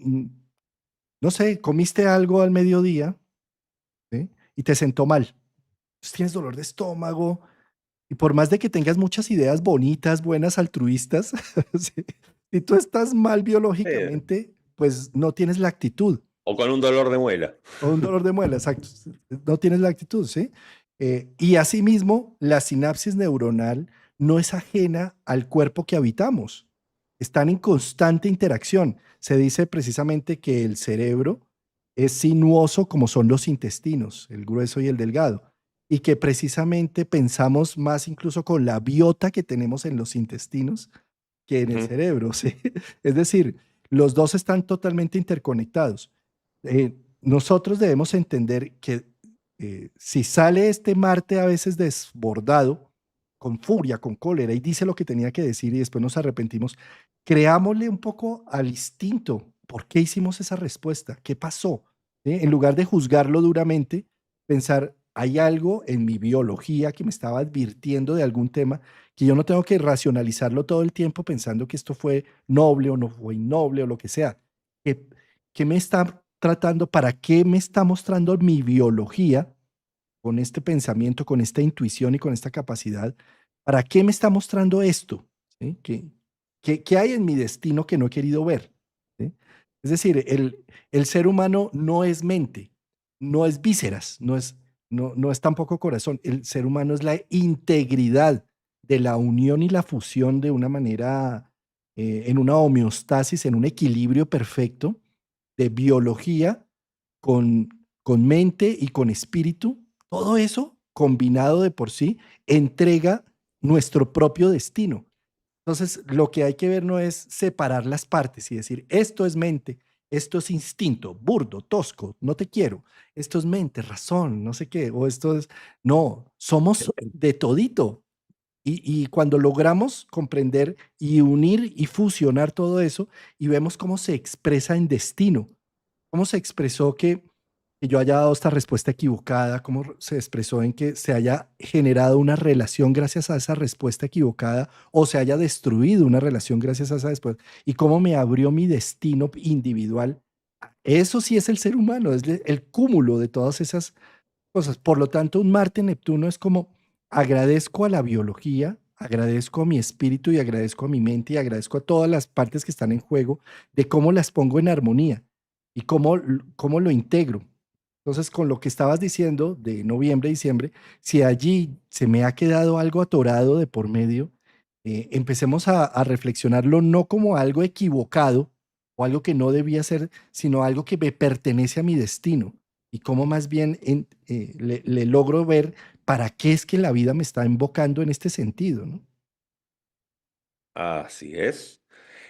no sé, comiste algo al mediodía, ¿sí? Y te sentó mal. Entonces tienes dolor de estómago y por más de que tengas muchas ideas bonitas, buenas, altruistas, ¿sí? Si tú estás mal Eh, biológicamente, pues no tienes la actitud. o con un dolor de muela. O un dolor de muela, exacto. No tienes la actitud, ¿sí? Y asimismo, la sinapsis neuronal no es ajena al cuerpo que habitamos. Están en constante interacción. Se dice precisamente que el cerebro es sinuoso como son los intestinos, el grueso y el delgado, y que precisamente pensamos más incluso con la biota que tenemos en los intestinos que en el Ujú. cerebro, ¿sí? Es decir, los dos están totalmente interconectados. Nosotros debemos entender que si sale este Marte a veces desbordado, con furia, con cólera, y dice lo que tenía que decir y después nos arrepentimos, creámosle un poco al instinto. ¿Por qué hicimos esa respuesta? ¿Qué pasó? ¿Sí? En lugar de juzgarlo duramente, pensar, hay algo en mi biología que me estaba advirtiendo de algún tema que yo no tengo que racionalizarlo todo el tiempo pensando que esto fue noble o no fue innoble o lo que sea. ¿Qué, qué me está tratando? ¿Para qué me está mostrando mi biología con este pensamiento, con esta intuición y con esta capacidad? ¿Para qué me está mostrando esto? ¿Sí? ¿Qué hay en mi destino que no he querido ver? ¿Sí? Es decir, el ser humano no es mente, no es vísceras, no es tampoco corazón. El ser humano es la integridad de la unión y la fusión de una manera, en una homeostasis, en un equilibrio perfecto de biología con, con mente y con espíritu. Todo eso combinado de por sí entrega nuestro propio destino. Entonces, lo que hay que ver no es separar las partes y decir, esto es mente, esto es instinto, burdo, tosco, no te quiero, esto es mente, razón, no sé qué, o esto es, no, somos de todito. Y cuando logramos comprender y unir y fusionar todo eso y vemos cómo se expresa en destino, cómo se expresó que yo haya dado esta respuesta equivocada, cómo se expresó en que se haya generado una relación gracias a esa respuesta equivocada o se haya destruido una relación gracias a esa respuesta y cómo me abrió mi destino individual. Eso sí es el ser humano, es el cúmulo de todas esas cosas. Por lo tanto, un Marte-Neptuno es como agradezco a la biología, agradezco a mi espíritu y agradezco a mi mente y agradezco a todas las partes que están en juego de cómo las pongo en armonía y cómo lo integro. Entonces, con lo que estabas diciendo de noviembre, diciembre, si allí se me ha quedado algo atorado de por medio, empecemos a reflexionarlo no como algo equivocado o algo que no debía ser, sino algo que me pertenece a mi destino y cómo más bien le logro ver para qué es que la vida me está invocando en este sentido, ¿no? Así es.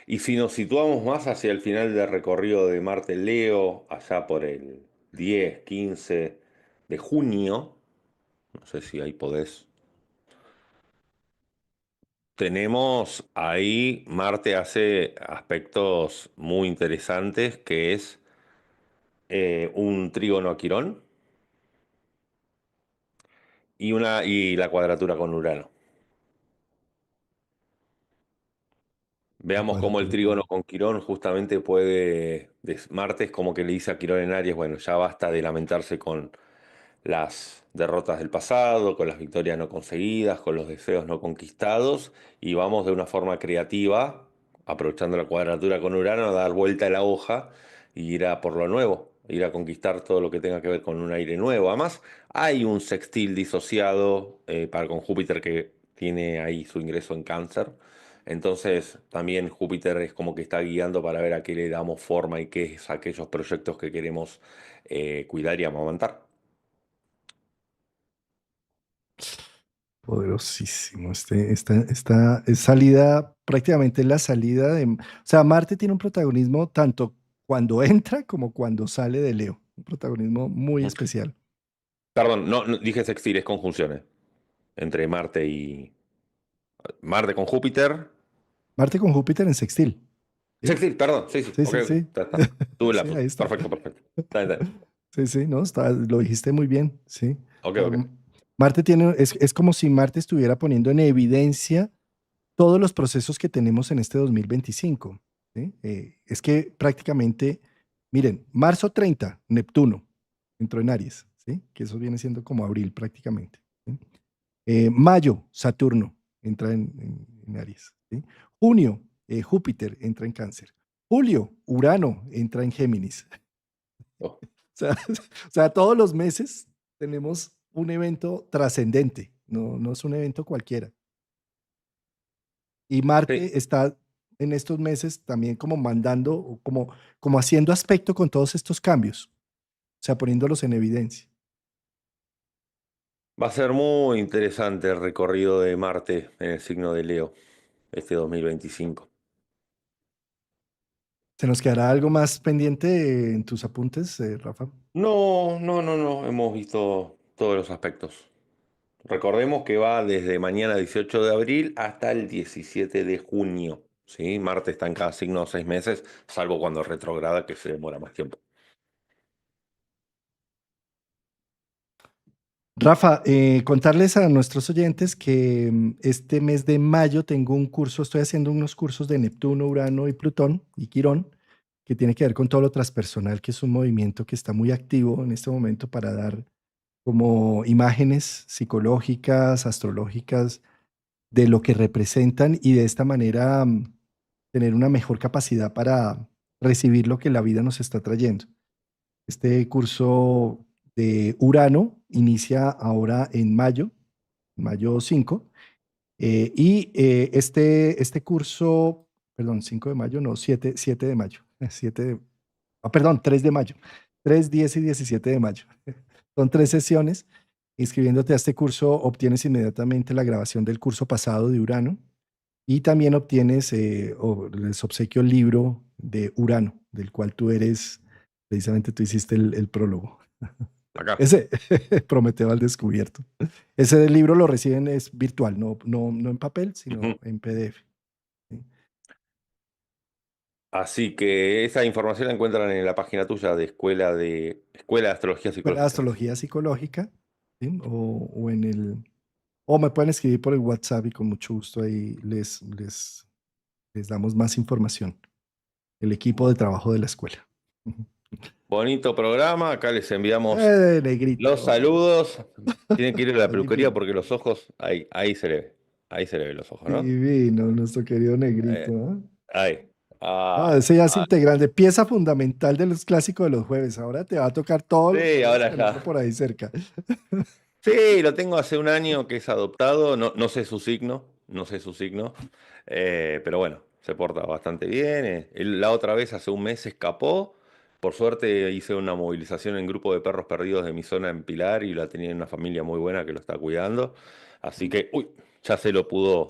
Y si nos situamos más hacia el final del recorrido de Marte Leo, allá por el 10, 15 de junio, no sé si ahí podés, tenemos ahí, Marte hace aspectos muy interesantes, que es un trígono a Quirón y la cuadratura con Urano. La Veamos cómo el cuadratura trígono con... con Quirón justamente puede, Marte es como que le dice a Quirón en Aries, bueno, ya basta de lamentarse con las derrotas del pasado, con las victorias no conseguidas, con los deseos no conquistados, y vamos de una forma creativa, aprovechando la cuadratura con Urano, a dar vuelta a la hoja y ir a por lo nuevo, ir a conquistar todo lo que tenga que ver con un aire nuevo. Además, hay un sextil disociado para con Júpiter que tiene ahí su ingreso en Cáncer. Entonces, también Júpiter es como que está guiando para ver a qué le damos forma y qué es aquellos proyectos que queremos cuidar y amamantar. Poderosísimo. Esta es salida, prácticamente la salida de... O sea, Marte tiene un protagonismo tanto cuando entra como cuando sale de Leo. Un protagonismo muy especial. Perdón, no dije sextil, es conjunciones. Entre Marte y. Marte con Júpiter. Marte con Júpiter en sextil. ¿Sí? Sextil, perdón, sí, sí, Sí, ok, sí, ok, sí. está. Tuve el Sí, lapsus. ahí está. Perfecto, perfecto. Está bien. Sí, sí, no, lo dijiste muy bien, sí. Ok, O sea, ok. Marte es como si Marte estuviera poniendo en evidencia todos los procesos que tenemos en este 2025. ¿Sí? Es que prácticamente, miren, marzo 30, Neptuno entró en Aries, ¿sí? Que eso viene siendo como abril prácticamente. ¿Sí? Mayo, Saturno entra en Aries. ¿Sí? Junio, Júpiter entra en Cáncer. Julio, Urano entra en Géminis. Oh, O sea, o sea, todos los meses tenemos un evento trascendente, no, no es un evento cualquiera. Y sí, Marte está en estos meses también como mandando, o como haciendo aspecto con todos estos cambios, o sea, poniéndolos en evidencia. va a ser muy interesante el recorrido de Marte en el signo de Leo este 2025. ¿Se nos quedará algo más pendiente en tus apuntes, Rafa? No, no, no, no, hemos visto todos los aspectos. Recordemos que va desde mañana 18 de abril hasta el 17 de junio. ¿Sí? Marte está en cada signo 6 meses, salvo cuando retrograda, que se demora más tiempo. Rafa, contarles a nuestros oyentes que este mes de mayo tengo un curso, estoy haciendo unos cursos de Neptuno, Urano y Plutón y Quirón, que tiene que ver con todo lo transpersonal, que es un movimiento que está muy activo en este momento para dar como imágenes psicológicas, astrológicas, de lo que representan y de esta manera tener una mejor capacidad para recibir lo que la vida nos está trayendo. Este curso de Urano inicia ahora en mayo, mayo 5, este curso, perdón, 5 de mayo, no, 7 de mayo, 7 de, perdón, 3 de mayo, 3, 10 y 17 de mayo. Son 3 sesiones. Inscribiéndote a este curso obtienes inmediatamente la grabación del curso pasado de Urano y también obtienes, les obsequio el libro de Urano, del cual tú eres, precisamente tú hiciste el prólogo. Acá. Ese, Prometeo al descubierto. Ese libro lo reciben es virtual, no, no, no en papel, Ujú. sino en PDF. ¿Sí? Así que esa información la encuentran en la página tuya de Escuela de Astrología Escuela de Psicológica. Astrología Psicológica, ¿sí? O me pueden escribir por el WhatsApp y con mucho gusto ahí les damos más información. El equipo de trabajo de la escuela. Bonito programa, acá les enviamos los Negrito. saludos. Tienen que ir a la Está peluquería divino. porque los ojos, ahí se le ve. Ahí se le ven los ojos, ¿no? Divino, nuestro querido Eh, Negrito. ¿Ah? ahí. No, Ay, ese ya es ay. integrante, pieza fundamental de los clásicos de los jueves. Ahora te va a tocar todos los Sí, jueves ahora tenerlo ya. por ahí cerca. Sí, lo tengo hace un año que es adoptado. No, no sé su signo, no sé su signo. Pero bueno, se porta bastante bien. La otra vez, hace un mes, se escapó. Por suerte hice una movilización en grupo de perros perdidos de mi zona en Pilar y la tenía en una familia muy buena que lo está cuidando. Así que, uy, ya se lo pudo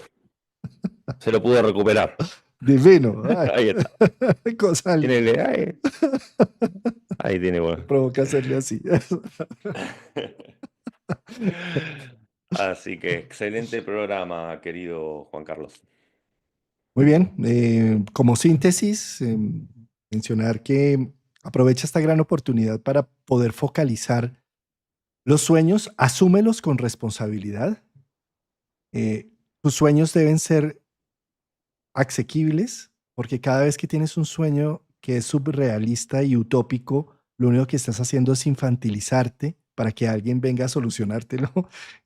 recuperar. Divino. Ay, Ahí está. cosa Tiene, linda. ahí tiene, Me bueno. provoca hacerle así. Así que excelente programa, querido Juan Carlos. Muy bien. Como síntesis, mencionar que aprovecha esta gran oportunidad para poder focalizar los sueños, asúmelos con responsabilidad. Tus sueños deben ser asequibles, porque cada vez que tienes un sueño que es subrealista y utópico, lo único que estás haciendo es infantilizarte para que alguien venga a solucionártelo.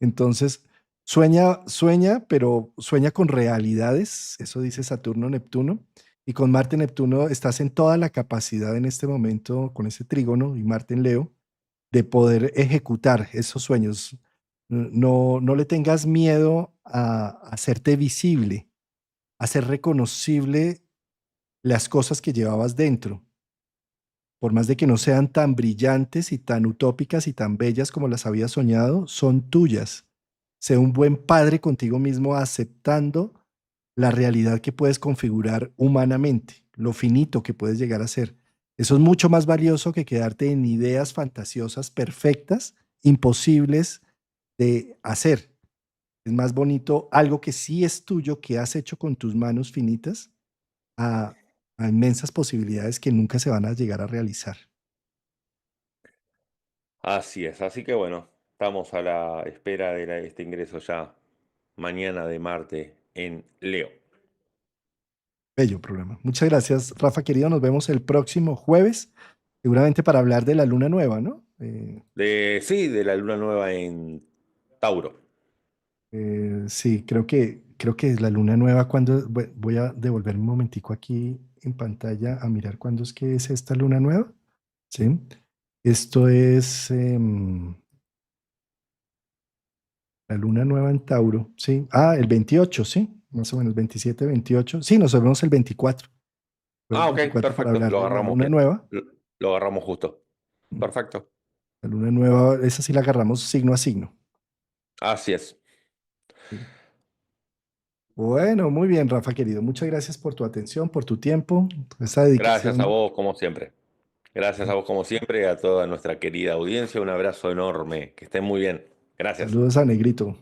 Entonces, sueña, sueña, pero sueña con realidades, eso dice Saturno, Neptuno, y con Marte, Neptuno, estás en toda la capacidad en este momento, con ese trígono y Marte en Leo, de poder ejecutar esos sueños. No, no le tengas miedo a hacerte visible, hacer reconocible las cosas que llevabas dentro, por más de que no sean tan brillantes y tan utópicas y tan bellas como las habías soñado, son tuyas. Sé un buen padre contigo mismo aceptando la realidad que puedes configurar humanamente, lo finito que puedes llegar a ser. Eso es mucho más valioso que quedarte en ideas fantasiosas perfectas, imposibles de hacer. Es más bonito algo que sí es tuyo, que has hecho con tus manos finitas, a, a inmensas posibilidades que nunca se van a llegar a realizar. Así es, así que bueno, estamos a la espera de este ingreso ya mañana de Marte en Leo. Bello programa. Muchas gracias, Rafa querido. Nos vemos el próximo jueves, seguramente para hablar de la luna nueva, ¿no? Sí, de la luna nueva en Tauro. Sí, creo que es la luna nueva. Cuando voy a devolver un momentico aquí en pantalla a mirar cuándo es que es esta luna nueva. Sí. Esto es la luna nueva en Tauro. Sí. Ah, el 28, sí. Más o menos 27, 28. Sí, nos vemos el 24. El Ah, ok, 24 para perfecto, hablar lo de la agarramos luna bien. nueva. Lo, lo agarramos justo. Perfecto. La luna nueva, esa sí la agarramos signo a signo. Así es. Sí. Bueno, muy bien, Rafa querido. Muchas gracias por tu atención, por tu tiempo, esa Gracias a dedicación. vos, como siempre. Gracias a vos, como siempre, y a toda nuestra querida audiencia. Un abrazo enorme. Que estén muy bien. Gracias. Saludos a Negrito.